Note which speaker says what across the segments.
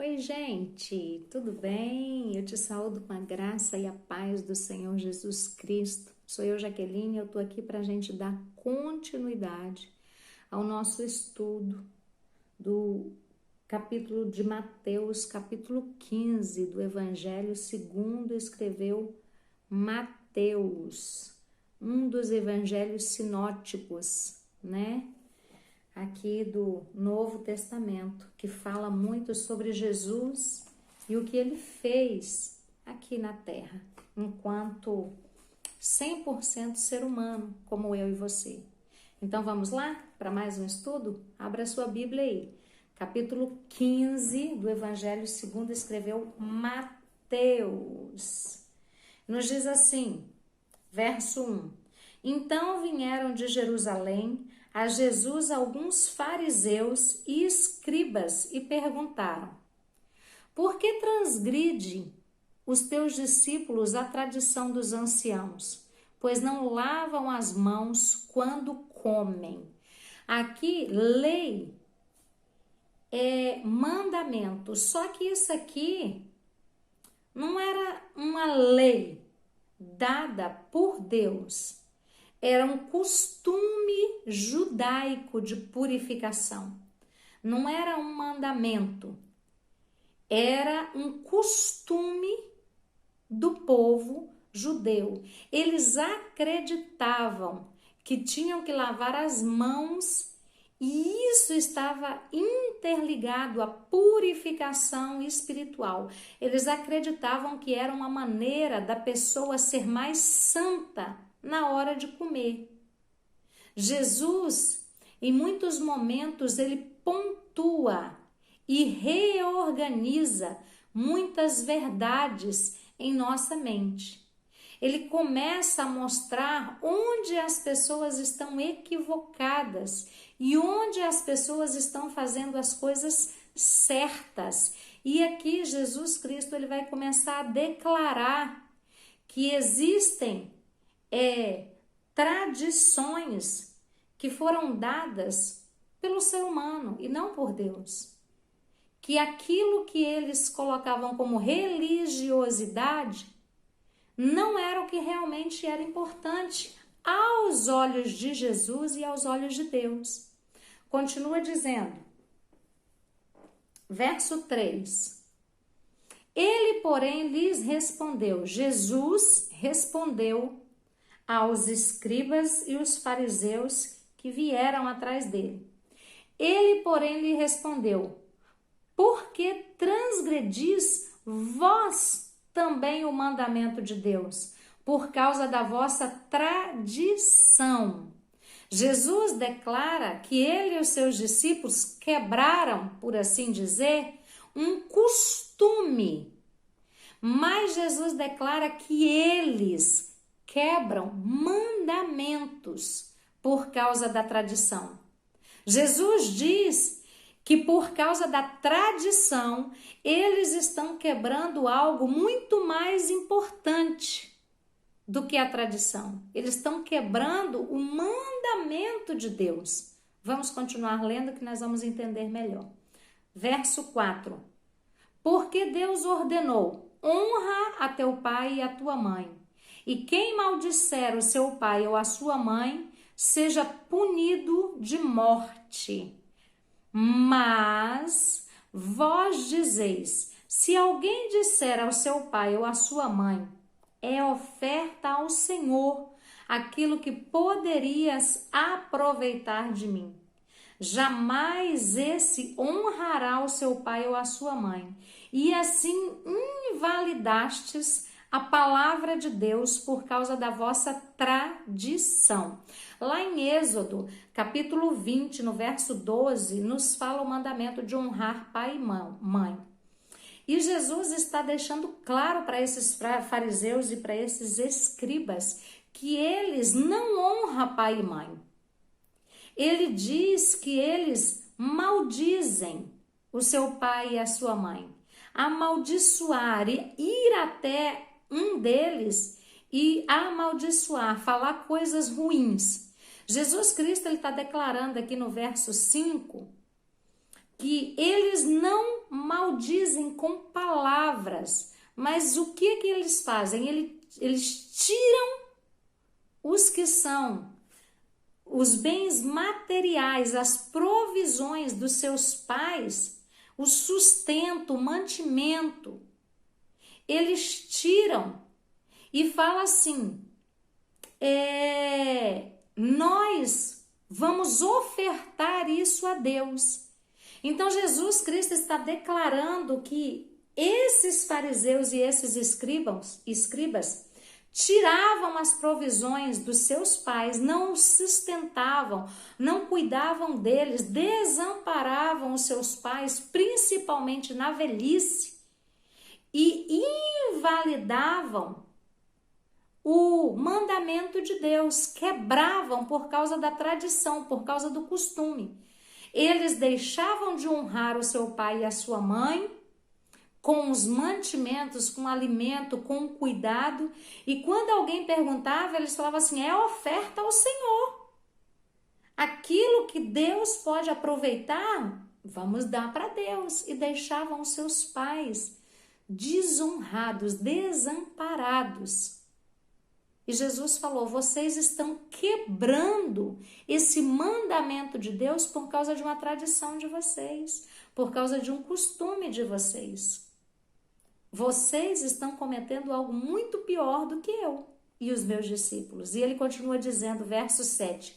Speaker 1: Oi, gente, tudo bem? Eu te saúdo com a graça e a paz do Senhor Jesus Cristo. Sou eu, Jaqueline, eu tô aqui para a gente dar continuidade ao nosso estudo do capítulo de Mateus, capítulo 15 do Evangelho segundo escreveu Mateus, um dos evangelhos sinóticos, né? Aqui do Novo Testamento, que fala muito sobre Jesus e o que ele fez aqui na Terra, enquanto 100% ser humano, como eu e você. Então vamos lá para mais um estudo? Abra sua Bíblia aí. Capítulo 15 do Evangelho segundo escreveu Mateus. Nos diz assim, verso 1. Então vieram de Jerusalém a Jesus alguns fariseus e escribas e perguntaram: por que transgride os teus discípulos a tradição dos anciãos, pois não lavam as mãos quando comem? Aqui, lei é mandamento, só que isso aqui não era uma lei dada por Deus. Era um costume judaico de purificação. Não era um mandamento. Era um costume do povo judeu. Eles acreditavam que tinham que lavar as mãos e isso estava interligado à purificação espiritual. Eles acreditavam que era uma maneira da pessoa ser mais santa na hora de comer. Jesus, em muitos momentos, ele pontua e reorganiza muitas verdades em nossa mente. Ele começa a mostrar onde as pessoas estão equivocadas e onde as pessoas estão fazendo as coisas certas. E aqui Jesus Cristo ele vai começar a declarar que existem tradições que foram dadas pelo ser humano e não por Deus. Que aquilo que eles colocavam como religiosidade não era o que realmente era importante aos olhos de Jesus e aos olhos de Deus. Continua dizendo, verso 3. Ele, porém, lhes respondeu, Jesus respondeu aos escribas e os fariseus que vieram atrás dele. Ele, porém, lhe respondeu, por que transgredis vós também o mandamento de Deus? Por causa da vossa tradição. Jesus declara que ele e os seus discípulos quebraram, por assim dizer, um costume. Mas Jesus declara que eles quebram mandamentos por causa da tradição. Jesus diz que por causa da tradição, eles estão quebrando algo muito mais importante do que a tradição. Eles estão quebrando o mandamento de Deus. Vamos continuar lendo que nós vamos entender melhor. Verso 4. Porque Deus ordenou, honra a teu pai e a tua mãe. E quem maldisser o seu pai ou a sua mãe, seja punido de morte. Mas vós dizeis, se alguém disser ao seu pai ou à sua mãe, é oferta ao Senhor aquilo que poderias aproveitar de mim. Jamais esse honrará o seu pai ou a sua mãe. E assim invalidastes a palavra de Deus por causa da vossa tradição. Lá em Êxodo, capítulo 20, no verso 12, nos fala o mandamento de honrar pai e mãe. E Jesus está deixando claro para esses fariseus e para esses escribas que eles não honram pai e mãe. Ele diz que eles maldizem o seu pai e a sua mãe. Amaldiçoar e ir até um deles e amaldiçoar, falar coisas ruins. Jesus Cristo está declarando aqui no verso 5 que eles não maldizem com palavras, mas o que eles fazem? Eles tiram os que são os bens materiais, as provisões dos seus pais, o sustento, o mantimento. Eles tiram e falam assim, nós vamos ofertar isso a Deus. Então Jesus Cristo está declarando que esses fariseus e esses escribas tiravam as provisões dos seus pais, não os sustentavam, não cuidavam deles, desamparavam os seus pais, principalmente na velhice, e invalidavam o mandamento de Deus, quebravam por causa da tradição, por causa do costume. Eles deixavam de honrar o seu pai e a sua mãe com os mantimentos, com o alimento, com o cuidado. E quando alguém perguntava, eles falavam assim, é oferta ao Senhor. Aquilo que Deus pode aproveitar, vamos dar para Deus. E deixavam os seus pais desonrados, desamparados. E Jesus falou, vocês estão quebrando esse mandamento de Deus por causa de uma tradição de vocês, por causa de um costume de vocês. Vocês estão cometendo algo muito pior do que eu e os meus discípulos. E ele continua dizendo, verso 7,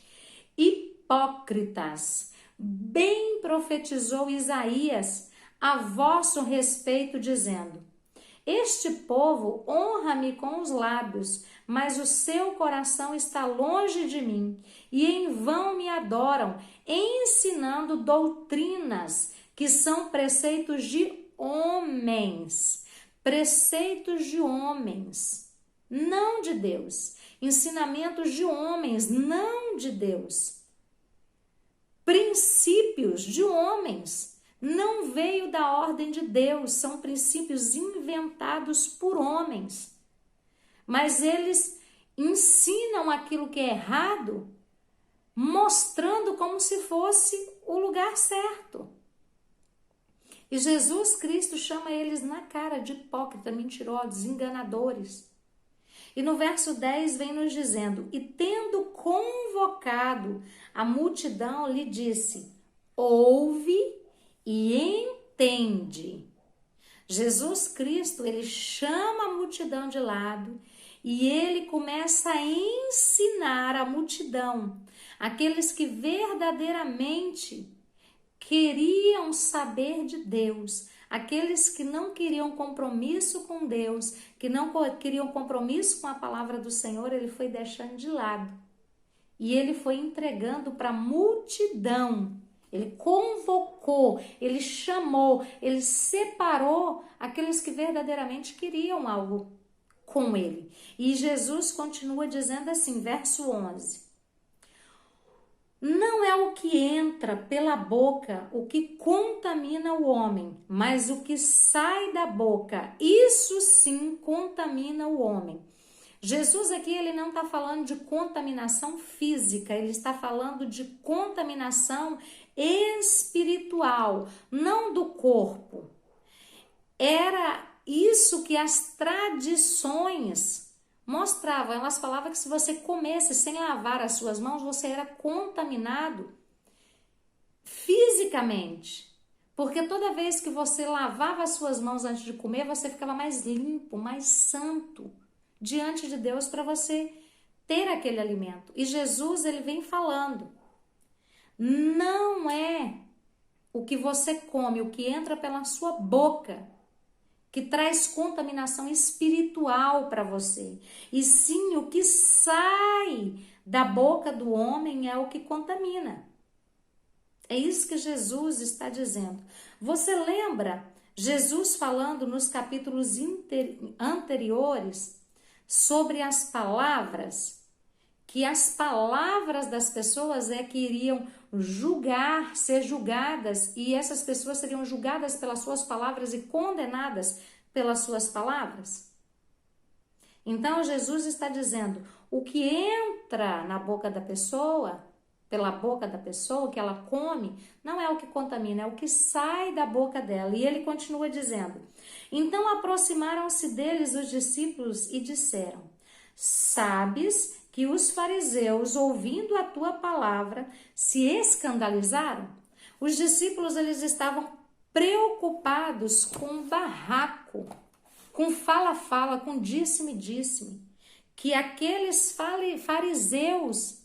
Speaker 1: hipócritas, bem profetizou Isaías a vosso respeito, dizendo, este povo honra-me com os lábios, mas o seu coração está longe de mim, e em vão me adoram, ensinando doutrinas que são preceitos de homens, não de Deus, ensinamentos de homens, não de Deus, princípios de homens. Não veio da ordem de Deus, são princípios inventados por homens. Mas eles ensinam aquilo que é errado, mostrando como se fosse o lugar certo. E Jesus Cristo chama eles na cara de hipócritas, mentirosos, enganadores. E no verso 10 vem nos dizendo, e tendo convocado a multidão, lhe disse, ouve e entende. Jesus Cristo, ele chama a multidão de lado e ele começa a ensinar a multidão, aqueles que verdadeiramente queriam saber de Deus, aqueles que não queriam compromisso com Deus, que não queriam compromisso com a palavra do Senhor, ele foi deixando de lado. E ele foi entregando para a multidão. Ele convocou, ele chamou, ele separou aqueles que verdadeiramente queriam algo com ele. E Jesus continua dizendo assim, verso 11. Não é o que entra pela boca o que contamina o homem, mas o que sai da boca, isso sim contamina o homem. Jesus aqui, ele não está falando de contaminação física, ele está falando de contaminação espiritual, não do corpo. Era isso que as tradições mostravam. Elas falavam que se você comesse sem lavar as suas mãos, você era contaminado fisicamente. Porque toda vez que você lavava as suas mãos antes de comer, você ficava mais limpo, mais santo diante de Deus para você ter aquele alimento. E Jesus, ele vem falando, não é o que você come, o que entra pela sua boca, que traz contaminação espiritual para você. E sim, o que sai da boca do homem é o que contamina. É isso que Jesus está dizendo. Você lembra Jesus falando nos capítulos anteriores sobre as palavras? Que as palavras das pessoas que iriam julgar, ser julgadas, e essas pessoas seriam julgadas pelas suas palavras e condenadas pelas suas palavras. Então Jesus está dizendo, o que entra na boca da pessoa, pela boca da pessoa, o que ela come, não é o que contamina, é o que sai da boca dela. E ele continua dizendo: então aproximaram-se deles os discípulos e disseram: sabes que os fariseus, ouvindo a tua palavra, se escandalizaram? Os discípulos, eles estavam preocupados com barraco, com fala-fala, com disse-me-disse-me, que aqueles fariseus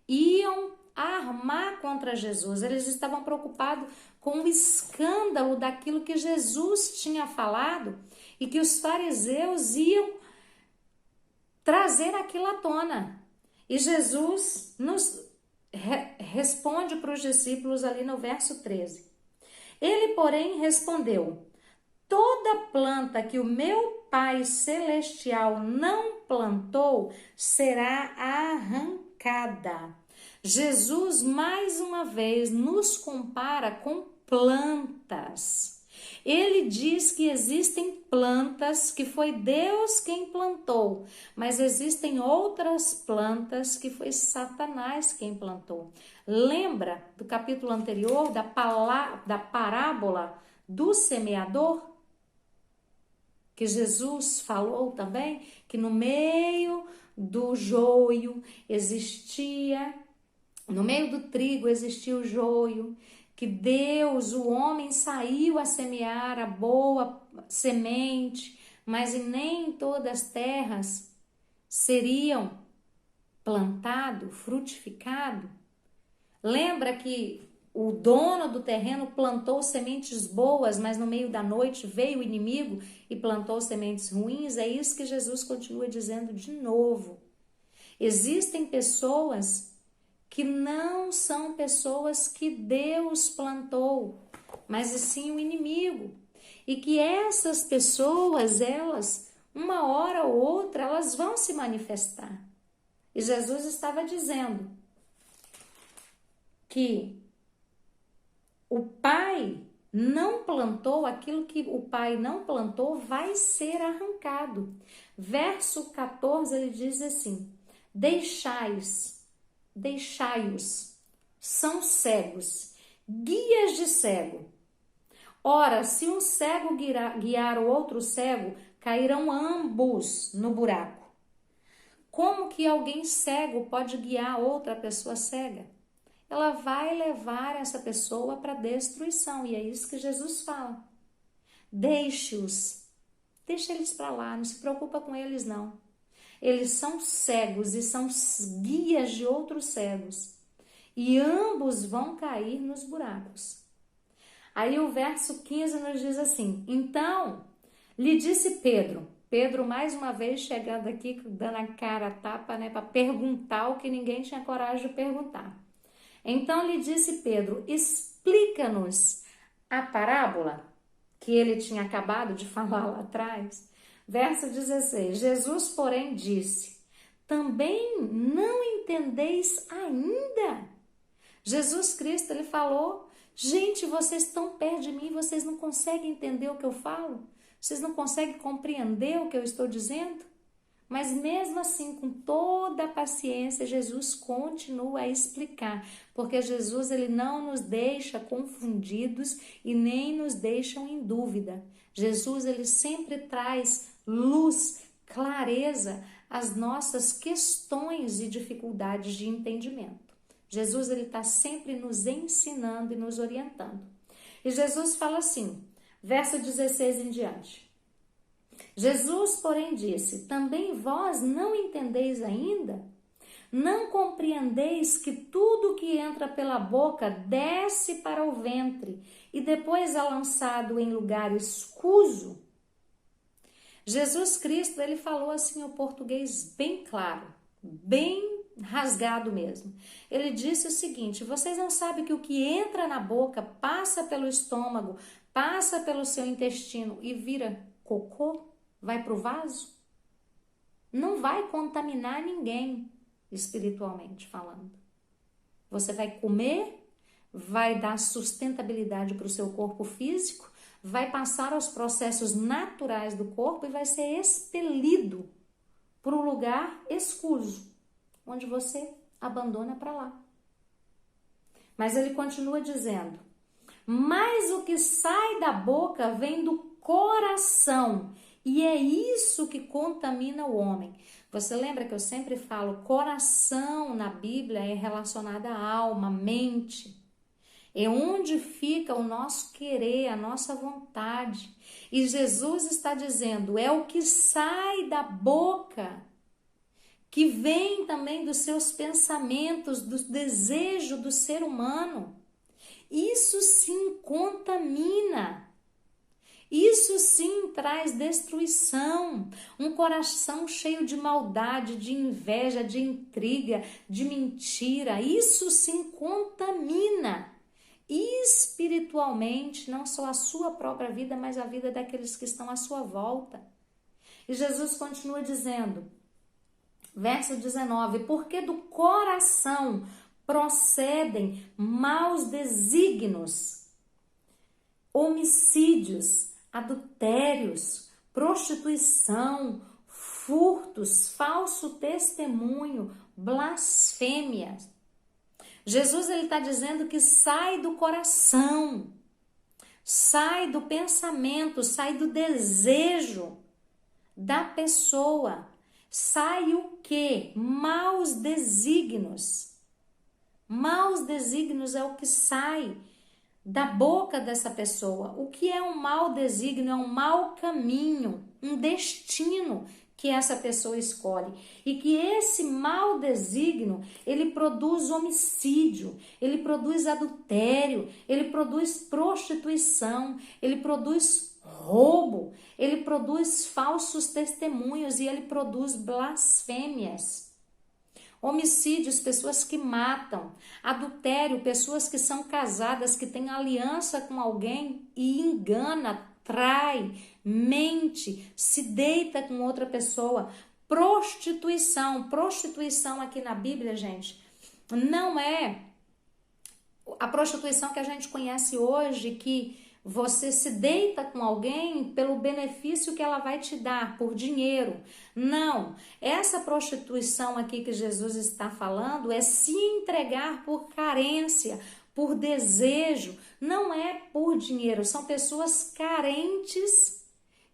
Speaker 1: iam armar contra Jesus. Eles estavam preocupados com o escândalo daquilo que Jesus tinha falado e que os fariseus iam trazer aquilo à tona. E Jesus nos responde para os discípulos ali no verso 13. Ele, porém, respondeu: toda planta que o meu Pai Celestial não plantou será arrancada. Jesus, mais uma vez, nos compara com plantas. Ele diz que existem plantas que foi Deus quem plantou, mas existem outras plantas que foi Satanás quem plantou. Lembra do capítulo anterior da parábola do semeador? Que Jesus falou também que no meio do joio existia, no meio do trigo existia o joio, que Deus, o homem, saiu a semear a boa semente, mas nem todas as terras seriam plantado, frutificado. Lembra que o dono do terreno plantou sementes boas, mas no meio da noite veio o inimigo e plantou sementes ruins? É isso que Jesus continua dizendo de novo. Existem pessoas que não são pessoas que Deus plantou, mas sim o inimigo. E que essas pessoas, elas, uma hora ou outra, elas vão se manifestar. E Jesus estava dizendo que o Pai não plantou, aquilo que o Pai não plantou vai ser arrancado. Verso 14, ele diz assim: deixai-os, são cegos, guias de cego. Ora, se um cego guiar o outro cego, cairão ambos no buraco. Como que alguém cego pode guiar outra pessoa cega? Ela vai levar essa pessoa para destruição, e é isso que Jesus fala. Deixe-os, deixa eles para lá, não se preocupa com eles não. Eles são cegos e são guias de outros cegos, e ambos vão cair nos buracos. Aí o verso 15 nos diz assim: então lhe disse Pedro, mais uma vez chegando aqui, dando a cara a tapa, né, para perguntar o que ninguém tinha coragem de perguntar. Então lhe disse Pedro: explica-nos a parábola que ele tinha acabado de falar lá atrás. Verso 16, Jesus, porém, disse: também não entendeis ainda? Jesus Cristo, ele falou: gente, vocês estão perto de mim, vocês não conseguem entender o que eu falo? Vocês não conseguem compreender o que eu estou dizendo? Mas mesmo assim, com toda a paciência, Jesus continua a explicar, porque Jesus, ele não nos deixa confundidos e nem nos deixa em dúvida. Jesus, ele sempre traz luz, clareza às nossas questões e dificuldades de entendimento. Jesus, ele está sempre nos ensinando e nos orientando. E Jesus fala assim, verso 16 em diante: Jesus, porém, disse: também vós não entendeis ainda? Não compreendeis que tudo que entra pela boca desce para o ventre e depois é lançado em lugar escuso? Jesus Cristo, ele falou assim o português bem claro, bem rasgado mesmo. Ele disse o seguinte: vocês não sabem que o que entra na boca passa pelo estômago, passa pelo seu intestino e vira cocô? Vai para o vaso? Não vai contaminar ninguém, espiritualmente falando. Você vai comer, vai dar sustentabilidade para o seu corpo físico, vai passar aos processos naturais do corpo e vai ser expelido para um lugar escuso, onde você abandona para lá. Mas ele continua dizendo: mas o que sai da boca vem do coração, e é isso que contamina o homem. Você lembra que eu sempre falo, coração na Bíblia é relacionado à alma, mente. É onde fica o nosso querer, a nossa vontade. E Jesus está dizendo, é o que sai da boca, que vem também dos seus pensamentos, do desejo do ser humano. Isso sim contamina. Isso sim traz destruição. Um coração cheio de maldade, de inveja, de intriga, de mentira. Isso sim contamina espiritualmente, não só a sua própria vida, mas a vida daqueles que estão à sua volta. E Jesus continua dizendo, verso 19, porque do coração procedem maus desígnios, homicídios, adultérios, prostituição, furtos, falso testemunho, blasfêmias. Jesus ele está dizendo que sai do coração, sai do pensamento, sai do desejo da pessoa. Sai o quê? Maus desígnios. Maus desígnios é o que sai da boca dessa pessoa. O que é um mau desígnio? É um mau caminho, um destino que essa pessoa escolhe. E que esse mau desígnio, ele produz homicídio, ele produz adultério, ele produz prostituição, ele produz roubo, ele produz falsos testemunhos e ele produz blasfêmias. Homicídios, pessoas que matam. Adultério, pessoas que são casadas, que têm aliança com alguém e engana, trai, mente, se deita com outra pessoa. Prostituição. Prostituição aqui na Bíblia, gente, não é a prostituição que a gente conhece hoje, que você se deita com alguém pelo benefício que ela vai te dar, por dinheiro. Não, essa prostituição aqui que Jesus está falando é se entregar por carência, por desejo, não é por dinheiro. São pessoas carentes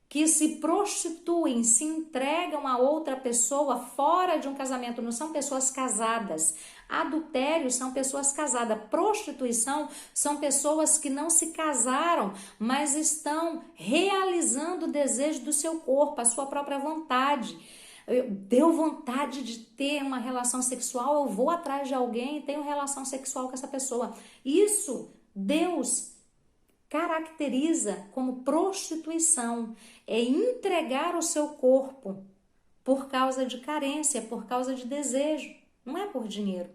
Speaker 1: que se prostituem, se entregam a outra pessoa fora de um casamento, não são pessoas casadas. Adultério são pessoas casadas, prostituição são pessoas que não se casaram, mas estão realizando o desejo do seu corpo, a sua própria vontade. Deu vontade de ter uma relação sexual, eu vou atrás de alguém e tenho relação sexual com essa pessoa. Isso Deus caracteriza como prostituição, é entregar o seu corpo por causa de carência, por causa de desejo, não é por dinheiro.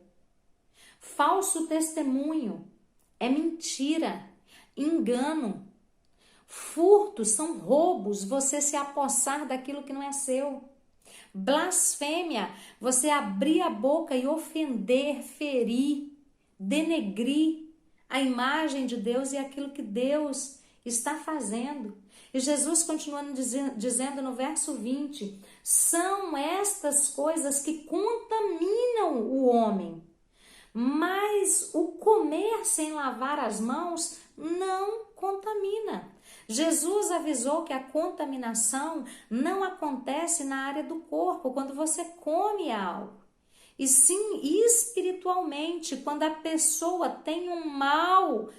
Speaker 1: Falso testemunho é mentira, engano. Furtos são roubos, você se apossar daquilo que não é seu. Blasfêmia, você abrir a boca e ofender, ferir, denegrir a imagem de Deus e aquilo que Deus está fazendo. E Jesus continuando dizendo no verso 20, são estas coisas que contaminam o homem, mas o comer sem lavar as mãos não contamina. Jesus avisou que a contaminação não acontece na área do corpo, quando você come algo. E sim espiritualmente, quando a pessoa tem um mau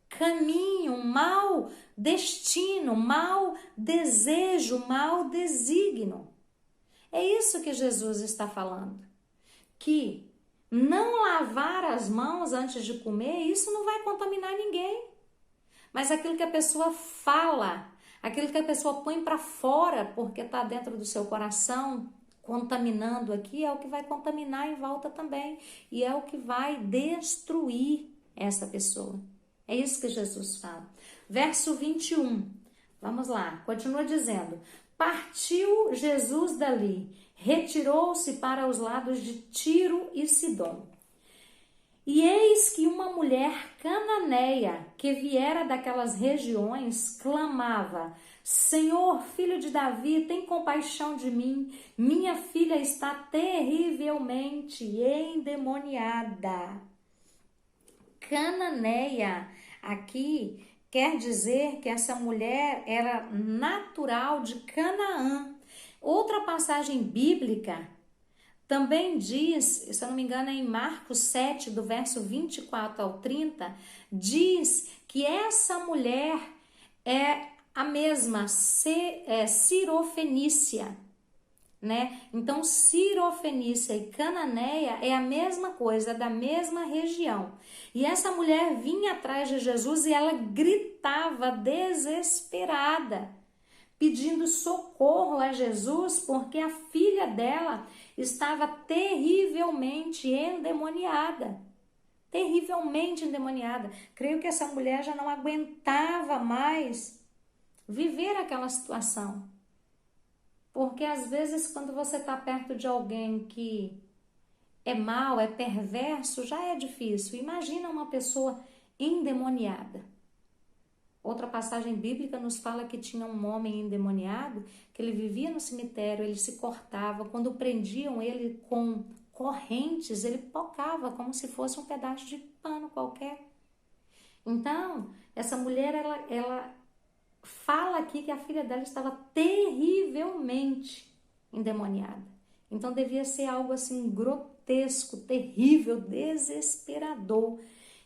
Speaker 1: caminho, um mau destino, um mau desejo, um mau desígnio. É isso que Jesus está falando. Que não lavar as mãos antes de comer, isso não vai contaminar ninguém. Mas aquilo que a pessoa fala, aquilo que a pessoa põe para fora, porque está dentro do seu coração, contaminando aqui, é o que vai contaminar em volta também. E é o que vai destruir essa pessoa. É isso que Jesus fala. Verso 21. Vamos lá. Continua dizendo. Partiu Jesus dali, retirou-se para os lados de Tiro e Sidom. E eis que uma mulher cananeia, que viera daquelas regiões, clamava: Senhor, filho de Davi, tem compaixão de mim. Minha filha está terrivelmente endemoniada. cananeia. Aqui quer dizer que essa mulher era natural de Canaã. Outra passagem bíblica também diz, se eu não me engano, é em Marcos 7, do verso 24 ao 30, diz que essa mulher é a mesma, Cirofenícia, né? Então, Cirofenícia e Cananeia é a mesma coisa, da mesma região. E essa mulher vinha atrás de Jesus e ela gritava desesperada, pedindo socorro a Jesus, porque a filha dela estava terrivelmente endemoniada. Terrivelmente endemoniada. Creio que essa mulher já não aguentava mais viver aquela situação. Porque às vezes quando você está perto de alguém que é mau, é perverso, já é difícil. Imagina uma pessoa endemoniada. Outra passagem bíblica nos fala que tinha um homem endemoniado, que ele vivia no cemitério, ele se cortava. Quando prendiam ele com correntes, ele pocava como se fosse um pedaço de pano qualquer. Então, essa mulher, ela fala aqui que a filha dela estava terrivelmente endemoniada. Então, devia ser algo assim grotesco, terrível, desesperador.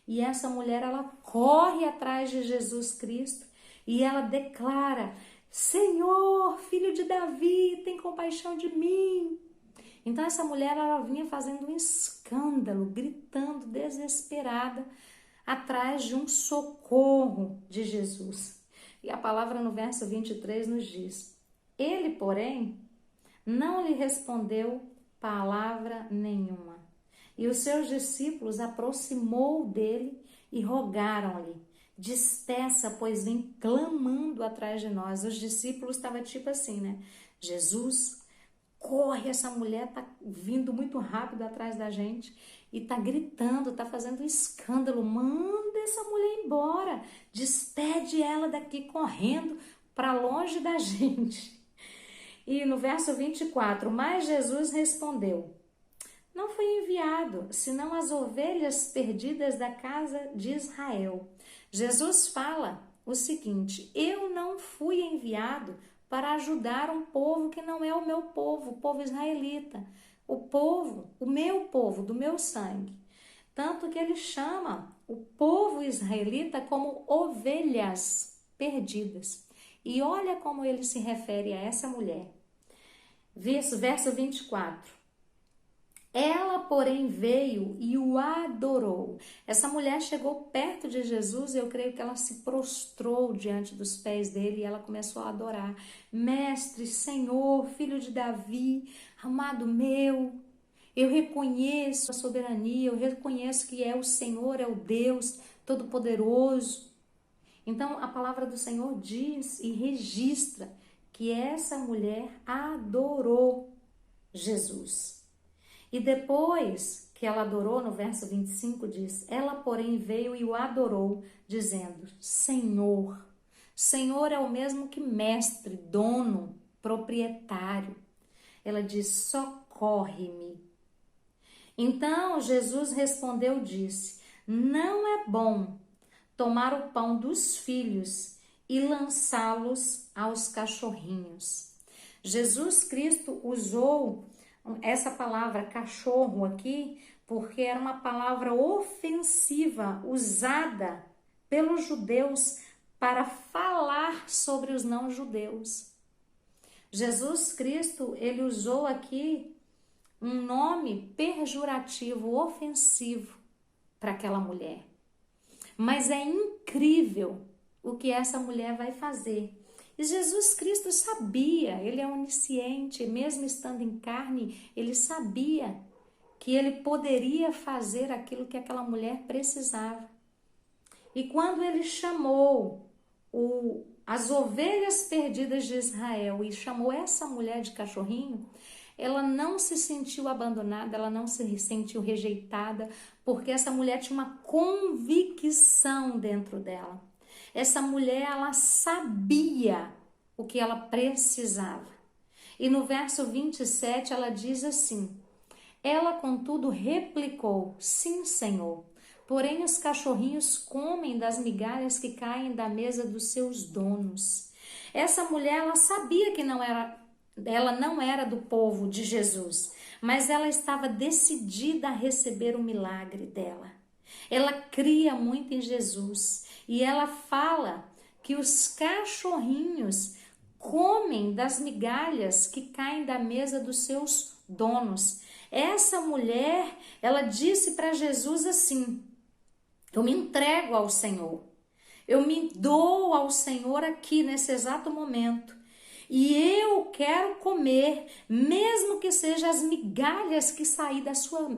Speaker 1: E essa mulher, ela corre atrás de Jesus Cristo e ela declara: Senhor, filho de Davi, tem compaixão de mim. Então essa mulher, ela vinha fazendo um escândalo, gritando desesperada atrás de um socorro de Jesus. E a palavra no verso 23 nos diz: ele, porém, não lhe respondeu palavra nenhuma. E os seus discípulos aproximou dele e rogaram-lhe: despeça, pois vem clamando atrás de nós. Os discípulos estavam tipo assim, né? Jesus, corre, essa mulher tá vindo muito rápido atrás da gente e tá gritando, tá fazendo um escândalo. Manda essa mulher embora, despede ela daqui correndo para longe da gente. E no verso 24, mas Jesus respondeu: não fui enviado, senão as ovelhas perdidas da casa de Israel. Jesus fala o seguinte: eu não fui enviado para ajudar um povo que não é o meu povo, o povo israelita, o meu povo, do meu sangue. Tanto que ele chama o povo israelita como ovelhas perdidas. E olha como ele se refere a essa mulher. Verso 24. Ela, porém, veio e o adorou. Essa mulher chegou perto de Jesus e eu creio que ela se prostrou diante dos pés dele e ela começou a adorar. Mestre, Senhor, filho de Davi, amado meu, eu reconheço a soberania, eu reconheço que é o Senhor, é o Deus Todo-Poderoso. Então, a palavra do Senhor diz e registra que essa mulher adorou Jesus. E depois que ela adorou, no verso 25 diz: ela, porém, veio e o adorou, dizendo: Senhor. Senhor é o mesmo que mestre, dono, proprietário. Ela diz: socorre-me. Então Jesus respondeu, disse: não é bom tomar o pão dos filhos e lançá-los aos cachorrinhos. Jesus Cristo usou essa palavra cachorro aqui porque era uma palavra ofensiva usada pelos judeus para falar sobre os não-judeus. Jesus Cristo, ele usou aqui um nome pejorativo, ofensivo para aquela mulher. Mas é incrível o que essa mulher vai fazer. E Jesus Cristo sabia, ele é onisciente, mesmo estando em carne, ele sabia que ele poderia fazer aquilo que aquela mulher precisava. E quando ele chamou as ovelhas perdidas de Israel e chamou essa mulher de cachorrinho, ela não se sentiu abandonada, ela não se sentiu rejeitada, porque essa mulher tinha uma convicção dentro dela. Essa mulher, ela sabia o que ela precisava. E no verso 27 ela diz assim: ela, contudo, replicou: sim, Senhor, porém os cachorrinhos comem das migalhas que caem da mesa dos seus donos. Essa mulher, ela sabia que ela não era do povo de Jesus, mas ela estava decidida a receber o milagre dela. Ela cria muito em Jesus e ela fala que os cachorrinhos comem das migalhas que caem da mesa dos seus donos. Essa mulher, ela disse para Jesus assim: eu me entrego ao Senhor, eu me dou ao Senhor aqui nesse exato momento. E eu quero comer, mesmo que seja as migalhas que cair da sua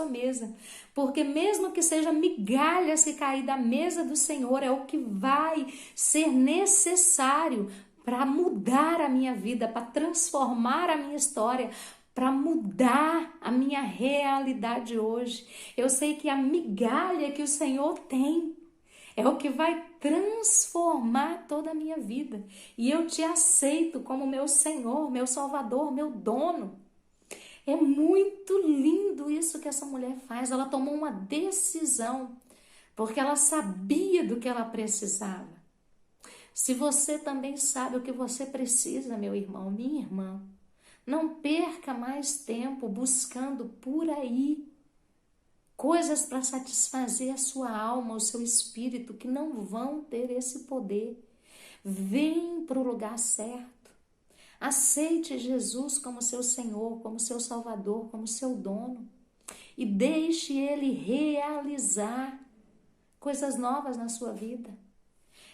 Speaker 1: mesa. Porque mesmo que seja migalhas que cair da mesa do Senhor, é o que vai ser necessário para mudar a minha vida, para transformar a minha história, para mudar a minha realidade hoje. Eu sei que a migalha que o Senhor tem é o que vai transformar toda a minha vida. E eu te aceito como meu Senhor, meu Salvador, meu dono. É muito lindo isso que essa mulher faz. Ela tomou uma decisão, porque ela sabia do que ela precisava. Se você também sabe o que você precisa, meu irmão, minha irmã, não perca mais tempo buscando por aí coisas para satisfazer a sua alma, o seu espírito, que não vão ter esse poder. Vem para o lugar certo. Aceite Jesus como seu Senhor, como seu Salvador, como seu dono. E deixe Ele realizar coisas novas na sua vida.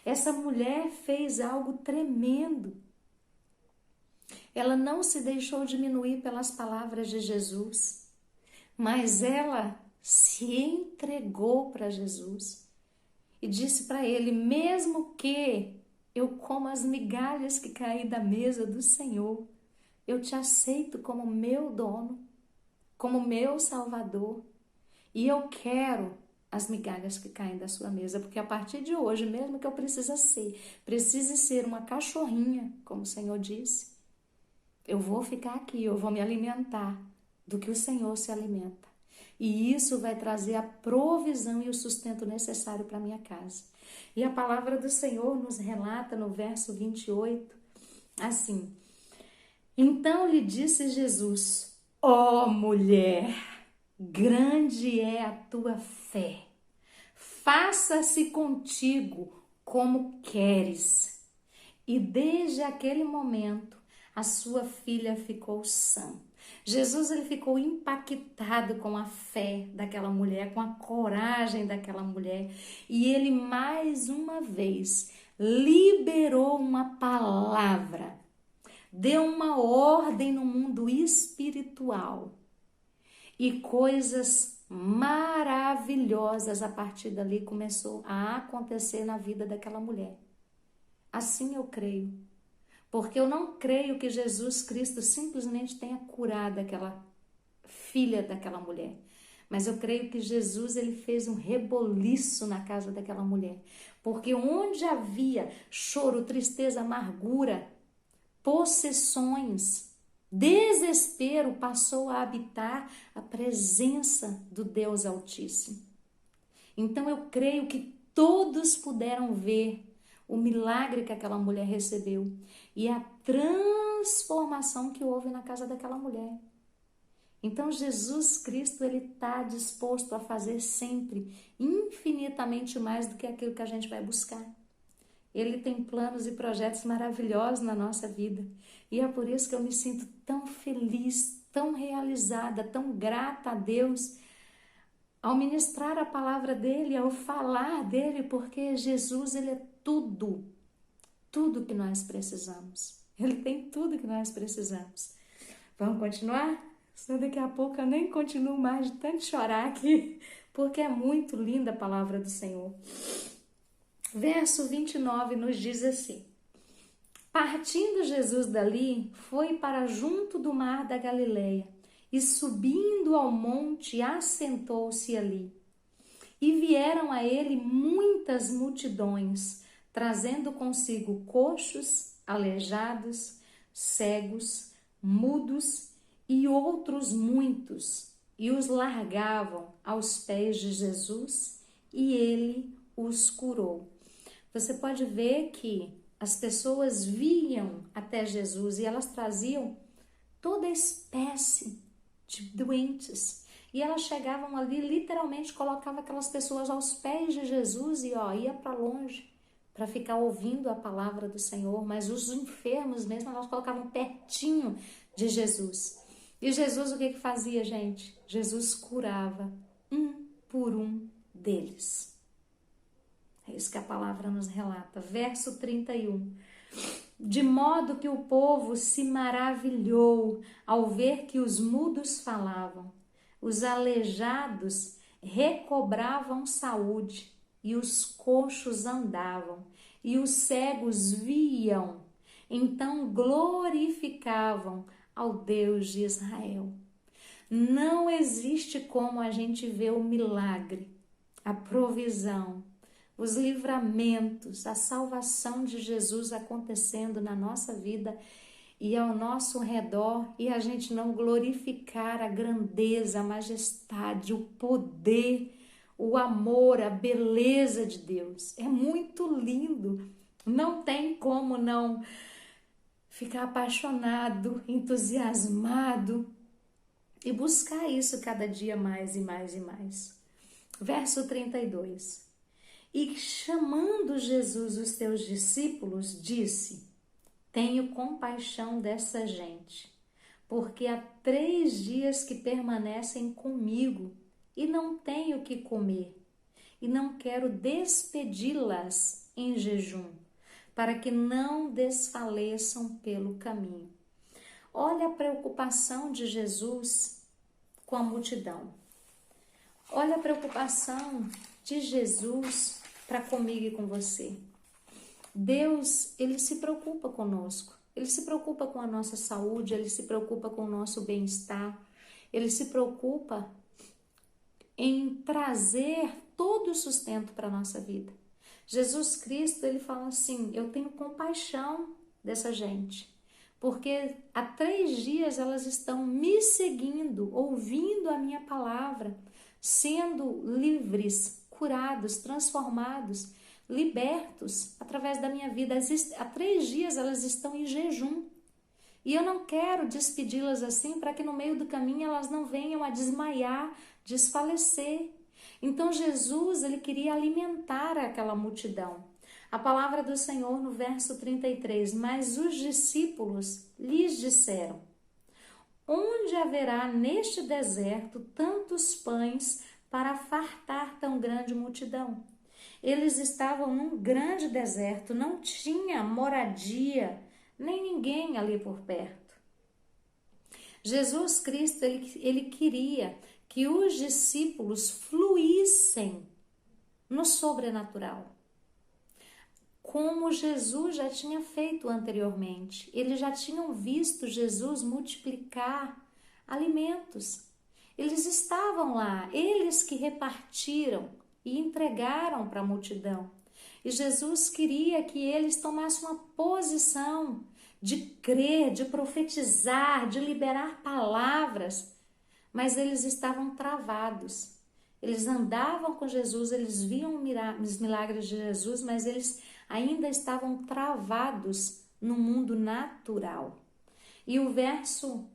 Speaker 1: Essa mulher fez algo tremendo. Ela não se deixou diminuir pelas palavras de Jesus, mas ela se entregou para Jesus e disse para ele: mesmo que eu coma as migalhas que caem da mesa do Senhor, eu te aceito como meu dono, como meu Salvador, e eu quero as migalhas que caem da sua mesa, porque a partir de hoje, mesmo que eu precise ser uma cachorrinha, como o Senhor disse, eu vou ficar aqui, eu vou me alimentar do que o Senhor se alimenta. E isso vai trazer a provisão e o sustento necessário para a minha casa. E a palavra do Senhor nos relata no verso 28, assim: então lhe disse Jesus: ó mulher, grande é a tua fé, faça-se contigo como queres. E desde aquele momento, a sua filha ficou sã. Jesus, ele ficou impactado com a fé daquela mulher, com a coragem daquela mulher. E ele, mais uma vez, liberou uma palavra, deu uma ordem no mundo espiritual. E coisas maravilhosas a partir dali começou a acontecer na vida daquela mulher. Assim eu creio. Porque eu não creio que Jesus Cristo simplesmente tenha curado aquela filha daquela mulher. Mas eu creio que Jesus, ele fez um reboliço na casa daquela mulher. Porque onde havia choro, tristeza, amargura, possessões, desespero, passou a habitar a presença do Deus Altíssimo. Então eu creio que todos puderam ver o milagre que aquela mulher recebeu e a transformação que houve na casa daquela mulher. Então Jesus Cristo, ele está disposto a fazer sempre infinitamente mais do que aquilo que a gente vai buscar. Ele tem planos e projetos maravilhosos na nossa vida. E é por isso que eu me sinto tão feliz, tão realizada, tão grata a Deus ao ministrar a palavra dele, ao falar dele, porque Jesus, ele é tudo que nós precisamos. Ele tem tudo que nós precisamos. Vamos continuar? Senão daqui a pouco eu nem continuo mais de tanto chorar aqui, porque é muito linda a palavra do Senhor. Verso 29 nos diz assim: partindo Jesus dali, foi para junto do mar da Galileia, e subindo ao monte, assentou-se ali. E vieram a ele muitas multidões, trazendo consigo coxos, aleijados, cegos, mudos e outros muitos, e os largavam aos pés de Jesus e ele os curou. Você pode ver que as pessoas vinham até Jesus e elas traziam toda espécie de doentes. E elas chegavam ali, literalmente colocavam aquelas pessoas aos pés de Jesus e ia para longe para ficar ouvindo a palavra do Senhor. Mas os enfermos mesmo, elas colocavam pertinho de Jesus. E Jesus o que fazia, gente? Jesus curava um por um deles. É isso que a palavra nos relata. Verso 31. De modo que o povo se maravilhou ao ver que os mudos falavam, os aleijados recobravam saúde, e os coxos andavam, e os cegos viam. Então glorificavam ao Deus de Israel. Não existe como a gente ver o milagre, a provisão, os livramentos, a salvação de Jesus acontecendo na nossa vida e ao nosso redor e a gente não glorificar a grandeza, a majestade, o poder, o amor, a beleza de Deus. É muito lindo. Não tem como não ficar apaixonado, entusiasmado e buscar isso cada dia mais e mais e mais. Verso 32. E chamando Jesus os seus discípulos, disse: tenho compaixão dessa gente, porque há 3 dias que permanecem comigo e não tenho o que comer, e não quero despedi-las em jejum, para que não desfaleçam pelo caminho. Olha a preocupação de Jesus com a multidão. Olha a preocupação de Jesus para comigo e com você. Deus, ele se preocupa conosco. Ele se preocupa com a nossa saúde, ele se preocupa com o nosso bem-estar. Ele se preocupa em trazer todo o sustento para a nossa vida. Jesus Cristo, ele fala assim: eu tenho compaixão dessa gente, porque há 3 dias elas estão me seguindo, ouvindo a minha palavra, sendo livres, curados, transformados, libertos através da minha vida. Há 3 dias elas estão em jejum. E eu não quero despedi-las assim para que no meio do caminho elas não venham a desmaiar, desfalecer. Então Jesus, ele queria alimentar aquela multidão. A palavra do Senhor no verso 33, mas os discípulos lhes disseram: onde haverá neste deserto tantos pães para fartar tão grande multidão? Eles estavam num grande deserto, não tinha moradia, nem ninguém ali por perto. Jesus Cristo, ele queria que os discípulos fluíssem no sobrenatural, como Jesus já tinha feito anteriormente. Eles já tinham visto Jesus multiplicar alimentos. Eles estavam lá, eles que repartiram e entregaram para a multidão. E Jesus queria que eles tomassem uma posição de crer, de profetizar, de liberar palavras, mas eles estavam travados. Eles andavam com Jesus, eles viam os milagres de Jesus, mas eles ainda estavam travados no mundo natural. E o verso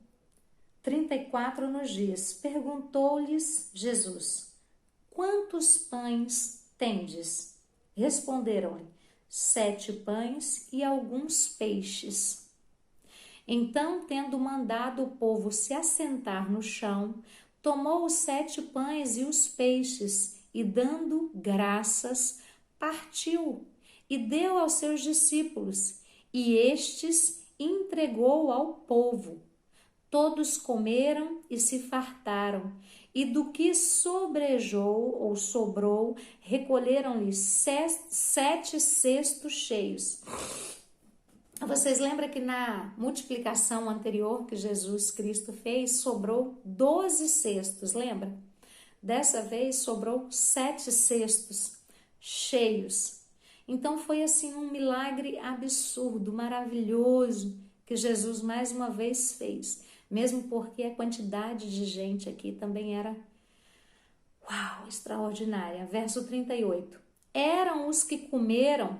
Speaker 1: 34 nos diz: perguntou-lhes Jesus: quantos pães tendes? Responderam-lhe: 7 pães e alguns peixes. Então, tendo mandado o povo se assentar no chão, tomou os 7 pães e os peixes, e dando graças, partiu e deu aos seus discípulos, e estes entregou ao povo. Todos comeram e se fartaram, e do que sobrou, recolheram-lhe 7 cestos cheios. Vocês lembram que na multiplicação anterior que Jesus Cristo fez, sobrou 12 cestos, lembra? Dessa vez sobrou 7 cestos cheios. Então foi assim um milagre absurdo, maravilhoso, que Jesus mais uma vez fez. mesmo porque a quantidade de gente aqui também era, uau, extraordinária. Verso 38. Eram os que comeram,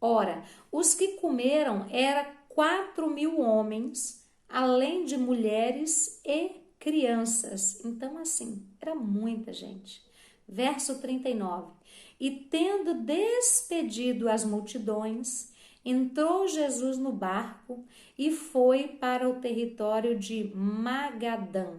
Speaker 1: ora, os que comeram eram 4.000 homens, além de mulheres e crianças. Então, assim, era muita gente. Verso 39. E tendo despedido as multidões, entrou Jesus no barco e foi para o território de Magadã.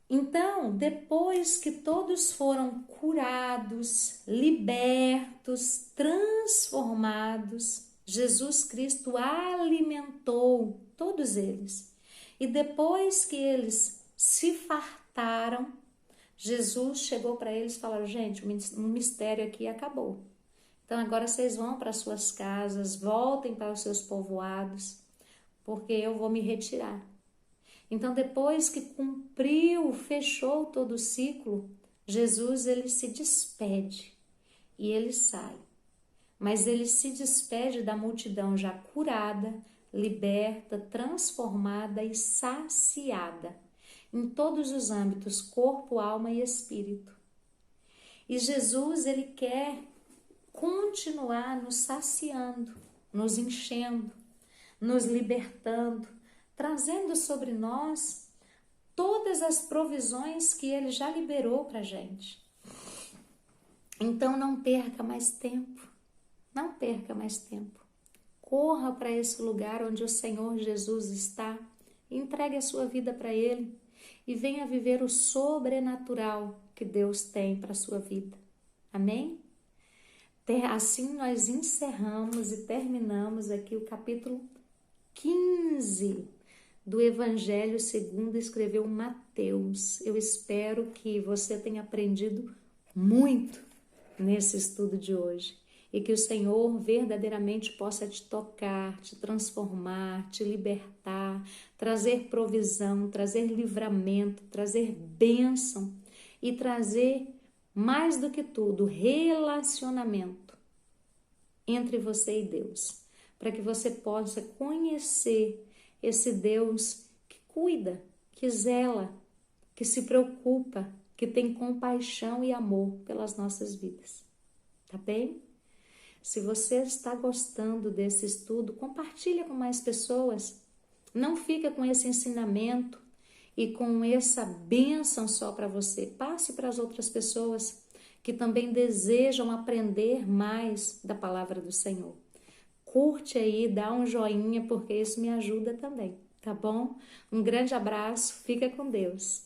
Speaker 1: Então, depois que todos foram curados, libertos, transformados, Jesus Cristo alimentou todos eles. E depois que eles se fartaram, Jesus chegou para eles e falou: gente, o mistério aqui acabou. Então agora vocês vão para suas casas, voltem para os seus povoados, porque eu vou me retirar. Então depois que cumpriu, fechou todo o ciclo, Jesus ele se despede e ele sai. Mas ele se despede da multidão já curada, liberta, transformada e saciada em todos os âmbitos, corpo, alma e espírito. E Jesus ele quer continuar nos saciando, nos enchendo, nos libertando, trazendo sobre nós todas as provisões que ele já liberou para a gente. Então não perca mais tempo, não perca mais tempo. Corra para esse lugar onde o Senhor Jesus está, entregue a sua vida para Ele e venha viver o sobrenatural que Deus tem para a sua vida. Amém? Assim nós encerramos e terminamos aqui o capítulo 15 do Evangelho segundo escreveu Mateus. Eu espero que você tenha aprendido muito nesse estudo de hoje e que o Senhor verdadeiramente possa te tocar, te transformar, te libertar, trazer provisão, trazer livramento, trazer bênção e trazer, mais do que tudo, relacionamento entre você e Deus, para que você possa conhecer esse Deus que cuida, que zela, que se preocupa, que tem compaixão e amor pelas nossas vidas. Tá bem? Se você está gostando desse estudo, compartilha com mais pessoas. Não fica com esse ensinamento e com essa bênção só para você. Passe para as outras pessoas que também desejam aprender mais da palavra do Senhor. Curte aí, dá um joinha, porque isso me ajuda também, tá bom? Um grande abraço, fica com Deus.